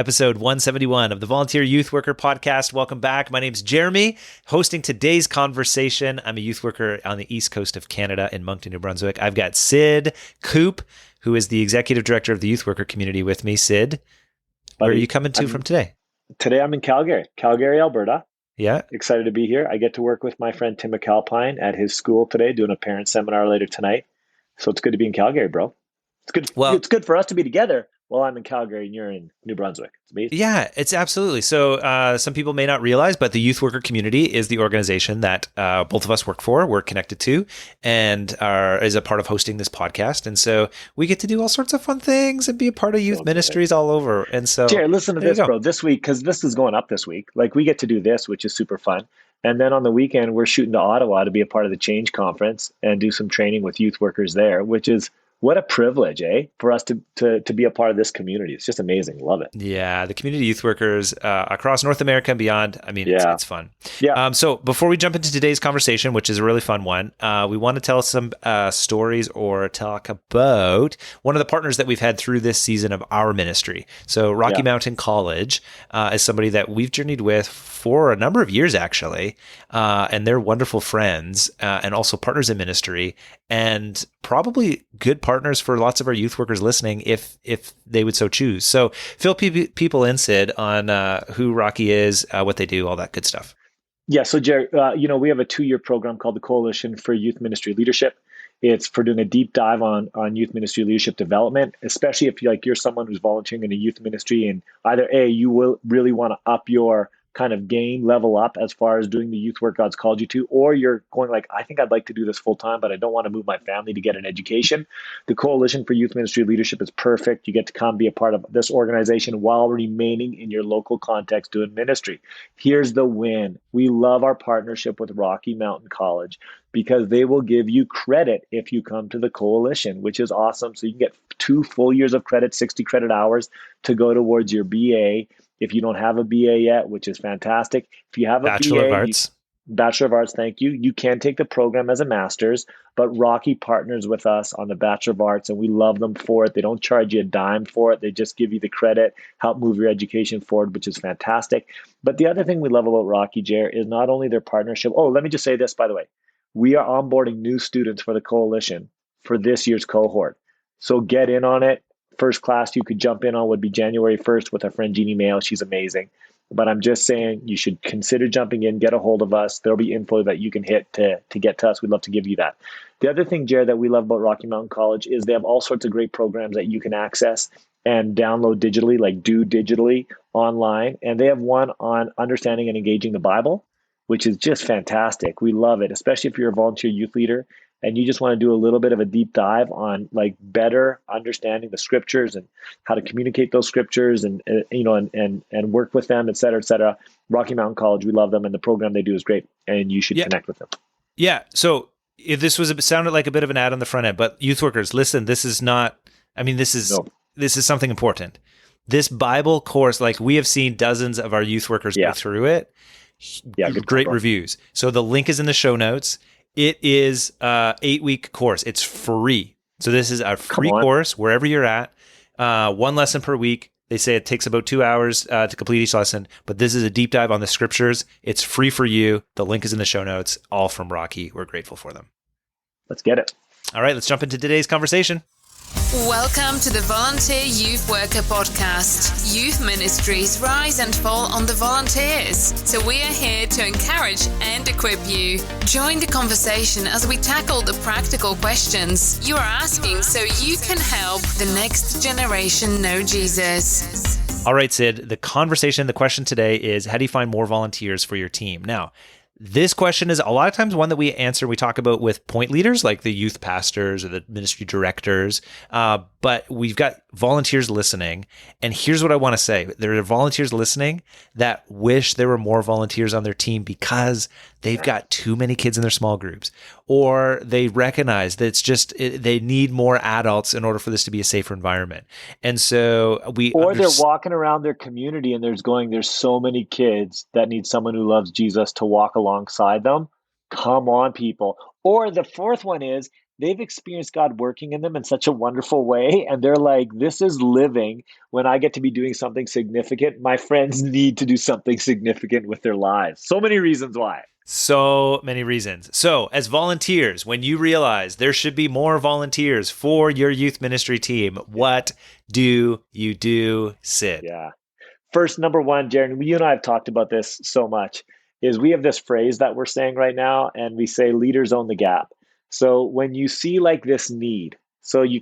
episode 171 of the Volunteer Youth Worker Podcast. Welcome back. My name's Jeremy, hosting today's conversation. I'm a youth worker on the east coast of Canada in Moncton, New Brunswick. I've got Sid Coop, who is the executive director of the youth worker community with me. Sid, where are you coming to from today? Today I'm in Calgary, Alberta. Yeah. Excited to be here. I get to work with my friend Tim McAlpine at his school today, doing a parent seminar later tonight. So it's good to be in Calgary, bro. It's good. Well, it's good for us to be together while I'm in Calgary and you're in New Brunswick. It's amazing. Yeah, it's absolutely. So some people may not realize, but the youth worker community is the organization that both of us work for, we're connected to, and is a part of hosting this podcast. And so we get to do all sorts of fun things and be a part of youth ministries all over. And so, Jared, listen to this, bro. This week, because this is going up this week, like we get to do this, which is super fun. And then on the weekend, we're shooting to Ottawa to be a part of the Change Conference and do some training with youth workers there, which is what a privilege, for us to be a part of this community. It's just amazing. Love it. Yeah, the community youth workers across North America and beyond. I mean, it's fun. Yeah. So before we jump into today's conversation, which is a really fun one, we want to tell some stories or talk about one of the partners that we've had through this season of our ministry. So Rocky Mountain College is somebody that we've journeyed with for a number of years, actually, and they're wonderful friends and also partners in ministry, and probably good partners for lots of our youth workers listening if they would so choose. So fill people in, Sid, on who Rocky is, what they do, all that good stuff. Yeah, so Jared, we have a 2-year program called the Coalition for Youth Ministry Leadership. It's for doing a deep dive on youth ministry leadership development, especially if you're someone who's volunteering in a youth ministry and either you will really want to up your kind of game, level up as far as doing the youth work God's called you to, or you're going like, I think I'd like to do this full time, but I don't want to move my family to get an education. The Coalition for Youth Ministry Leadership is perfect. You get to come be a part of this organization while remaining in your local context doing ministry. Here's the win. We love our partnership with Rocky Mountain College because they will give you credit if you come to the Coalition, which is awesome. So you can get 2 full years of credit, 60 credit hours to go towards your BA. If you don't have a BA yet, which is fantastic. If you have a Bachelor of Arts. Bachelor of Arts, thank you. You can take the program as a master's, but Rocky partners with us on the Bachelor of Arts, and we love them for it. They don't charge you a dime for it. They just give you the credit, help move your education forward, which is fantastic. But the other thing we love about Rocky, Jer, is not only their partnership. Oh, let me just say this, by the way. We are onboarding new students for the Coalition for this year's cohort. So get in on it. First class you could jump in on would be January 1st with our friend Jeannie Mail. She's amazing. But I'm just saying you should consider jumping in, get a hold of us. There'll be info that you can hit to get to us. We'd love to give you that. The other thing, Jared, that we love about Rocky Mountain College is they have all sorts of great programs that you can access and download digitally, like do digitally online. And they have one on understanding and engaging the Bible, which is just fantastic. We love it, especially if you're a volunteer youth leader and you just want to do a little bit of a deep dive on like better understanding the scriptures and how to communicate those scriptures and work with them, et cetera, et cetera. Rocky Mountain College, we love them, and the program they do is great, and you should connect with them. Yeah. So if this sounded like a bit of an ad on the front end, but youth workers, listen, this is something important. This Bible course, like we have seen dozens of our youth workers go through it. Yeah, great reviews. So the link is in the show notes. It is a 8-week course. It's free. So this is a free course wherever you're at. 1 lesson per week. They say it takes about 2 hours to complete each lesson, but this is a deep dive on the scriptures. It's free for you. The link is in the show notes, all from Rocky. We're grateful for them. Let's get it. All right, let's jump into today's conversation. Welcome to the Volunteer Youth Worker Podcast. Youth ministries rise and fall on the volunteers. So we are here to encourage and equip you. Join the conversation as we tackle the practical questions you are asking so you can help the next generation know Jesus. All right, Sid, the question today is, how do you find more volunteers for your team? Now, this question is a lot of times one that we answer, we talk about with point leaders like the youth pastors or the ministry directors, but we've got volunteers listening. And here's what I want to say. There are volunteers listening that wish there were more volunteers on their team because they've got too many kids in their small groups, or they recognize that they need more adults in order for this to be a safer environment. And so they're walking around their community and there's so many kids that need someone who loves Jesus to walk alongside them. Come on, people. Or the fourth one is they've experienced God working in them in such a wonderful way. And they're like, this is living when I get to be doing something significant. My friends need to do something significant with their lives. So many reasons why. So many reasons. So, as volunteers, when you realize there should be more volunteers for your youth ministry team, what do you do, Sid? Yeah. First, number one, Jaron, you and I have talked about this so much, is we have this phrase that we're saying right now, and we say leaders own the gap. So when you see like this need, so you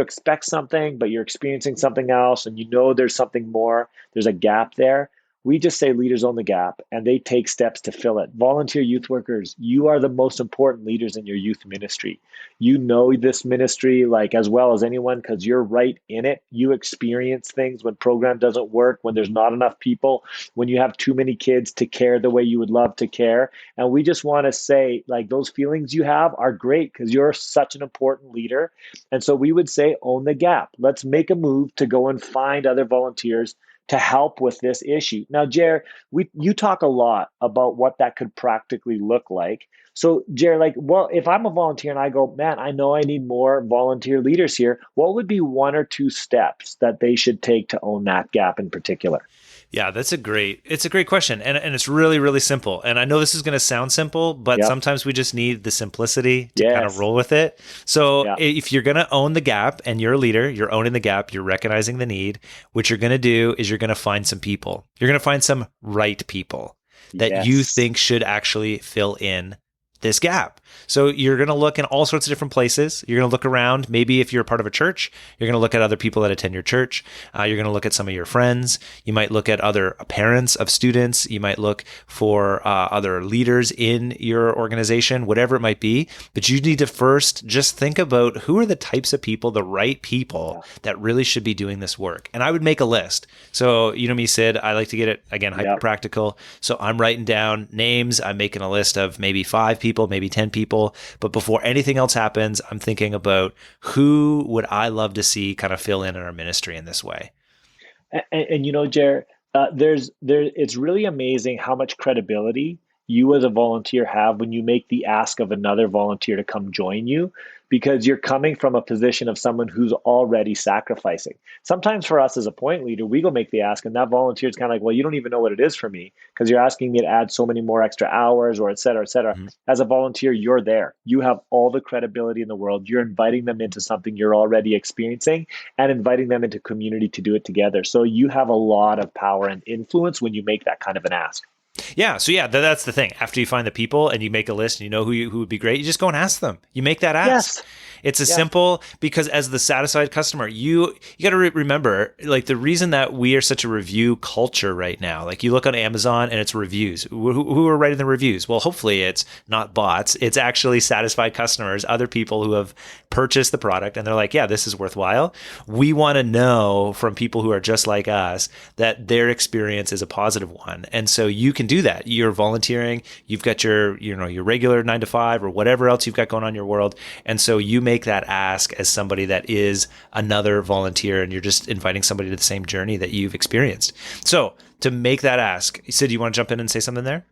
expect something, but you're experiencing something else, and you know there's something more, there's a gap there. We just say leaders own the gap, and they take steps to fill it. Volunteer youth workers, you are the most important leaders in your youth ministry. You know this ministry like as well as anyone because you're right in it. You experience things when program doesn't work, when there's not enough people, when you have too many kids to care the way you would love to care. And we just want to say like those feelings you have are great because you're such an important leader. And so we would say own the gap. Let's make a move to go and find other volunteers to help with this issue. Now, Jer, you talk a lot about what that could practically look like. So, Jer, like, well, if I'm a volunteer and I go, man, I know I need more volunteer leaders here, what would be one or two steps that they should take to own that gap in particular? Yeah, it's a great question. And it's really, really simple. And I know this is going to sound simple, but sometimes we just need the simplicity to kind of roll with it. So if you're going to own the gap and you're a leader, you're owning the gap, you're recognizing the need, what you're going to do is you're going to find some people. You're going to find some right people that you think should actually fill in this gap. So you're going to look in all sorts of different places. You're going to look around. Maybe if you're a part of a church, you're going to look at other people that attend your church. You're going to look at some of your friends. You might look at other parents of students. You might look for other leaders in your organization, whatever it might be. But you need to first just think about who are the types of people, the right people that really should be doing this work. And I would make a list. So, you know me, Sid, I like to get it, again, hyper practical. So I'm writing down names. I'm making a list of maybe 5 people, maybe 10 people. But before anything else happens, I'm thinking about who would I love to see kind of fill in our ministry in this way. And you know, Jer, it's really amazing how much credibility you as a volunteer have when you make the ask of another volunteer to come join you, because you're coming from a position of someone who's already sacrificing. Sometimes for us as a point leader, we go make the ask and that volunteer is kind of like, well, you don't even know what it is for me because you're asking me to add so many more extra hours or et cetera, et cetera. Mm-hmm. As a volunteer, you're there. You have all the credibility in the world. You're inviting them into something you're already experiencing and inviting them into community to do it together. So you have a lot of power and influence when you make that kind of an ask. Yeah. So that's the thing. After you find the people and you make a list and you know who would be great, you just go and ask them. You make that ask. Yes. It's a simple, because as the satisfied customer, you got to remember, like the reason that we are such a review culture right now, like you look on Amazon and it's reviews. Who are writing the reviews? Well, hopefully it's not bots. It's actually satisfied customers, other people who have purchased the product and they're like, yeah, this is worthwhile. We want to know from people who are just like us that their experience is a positive one. And so you can do that. You're volunteering. You've got your regular 9 to 5 or whatever else you've got going on in your world. And so you make that ask as somebody that is another volunteer and you're just inviting somebody to the same journey that you've experienced. So to make that ask, Sid, you want to jump in and say something there?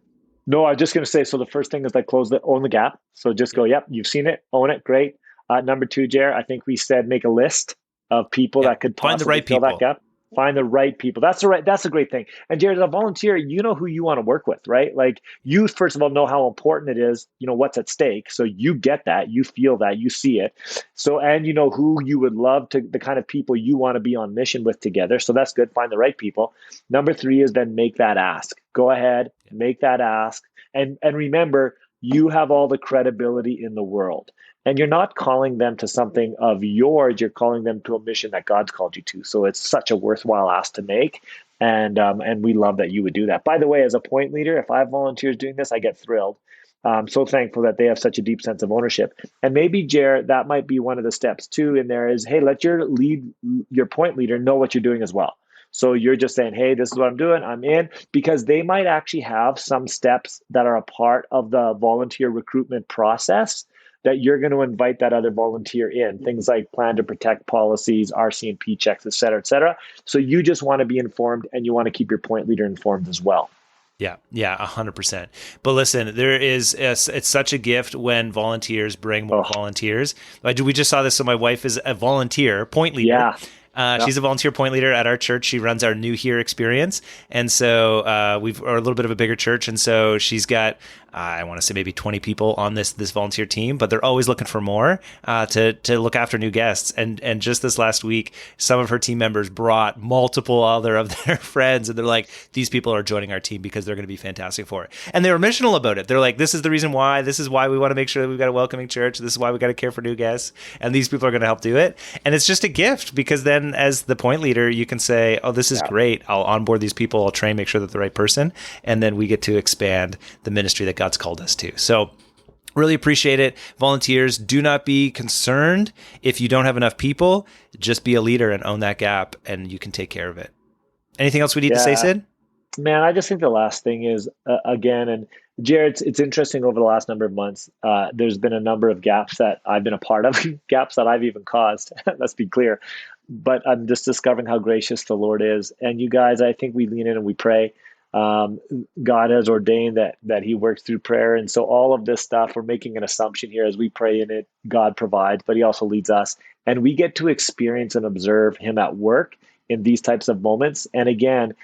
No, I was just going to say, so the first thing is like own the gap. So just go, yep, you've seen it, own it, great. Number 2, Jer, I think we said make a list of people that could possibly fill that gap. Find the right people. That's a great thing. And Jared, as a volunteer, you know who you want to work with, right? Like you, first of all, know how important it is, what's at stake. So you get that, you feel that, you see it. So, and you know who you would love to, the kind of people you want to be on mission with together. So that's good. Find the right people. Number 3 is then make that ask. Go ahead, make that ask. And remember, you have all the credibility in the world. And you're not calling them to something of yours, you're calling them to a mission that God's called you to. So it's such a worthwhile ask to make. And we love that you would do that. By the way, as a point leader, if I have volunteers doing this, I get thrilled. I'm so thankful that they have such a deep sense of ownership. And maybe, Jared, that might be one of the steps too in there is, hey, let your point leader know what you're doing as well. So you're just saying, hey, this is what I'm doing, I'm in, because they might actually have some steps that are a part of the volunteer recruitment process that you're going to invite that other volunteer in, things like plan to protect policies, RC&P checks, et cetera, et cetera. So you just want to be informed and you want to keep your point leader informed as well. Yeah, 100%. But listen, it's such a gift when volunteers bring more volunteers. We just saw this. So my wife is a volunteer point leader. Yeah. She's a volunteer point leader at our church. She runs our New Here experience. And so are a little bit of a bigger church. And so she's got, I want to say maybe 20 people on this volunteer team, but they're always looking for more to look after new guests. And just this last week, some of her team members brought multiple other of their friends, and they're like, these people are joining our team because they're going to be fantastic for it. And they were missional about it. They're like, this is the reason why. This is why we want to make sure that we've got a welcoming church. This is why we got to care for new guests. And these people are going to help do it. And it's just a gift, because then as the point leader, you can say, oh, this is great. I'll onboard these people. I'll train, make sure they're the right person. And then we get to expand the ministry that God's called us to. So really appreciate it. Volunteers, do not be concerned if you don't have enough people. Just be a leader and own that gap, and you can take care of it. Anything else we need to say, Sid? Man, I just think the last thing is, again, and Jared, it's interesting over the last number of months, there's been a number of gaps that I've been a part of, gaps that I've even caused, let's be clear. But I'm just discovering how gracious the Lord is. And you guys, I think we lean in and we pray. God has ordained that he works through prayer. And so all of this stuff, we're making an assumption here as we pray in it, God provides, but he also leads us. And we get to experience and observe him at work in these types of moments. And again,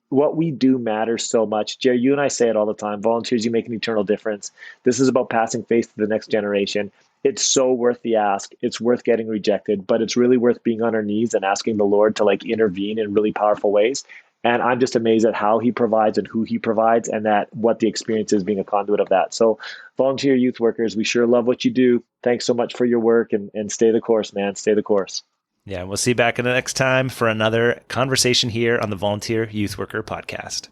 what we do matters so much. Jerry, you and I say it all the time. Volunteers, you make an eternal difference. This is about passing faith to the next generation. It's so worth the ask. It's worth getting rejected, but it's really worth being on our knees and asking the Lord to intervene in really powerful ways. And I'm just amazed at how he provides and who he provides, and that what the experience is being a conduit of that. So volunteer youth workers, we sure love what you do. Thanks so much for your work, and stay the course, man. Stay the course. Yeah, we'll see you back in the next time for another conversation here on the Volunteer Youth Worker Podcast.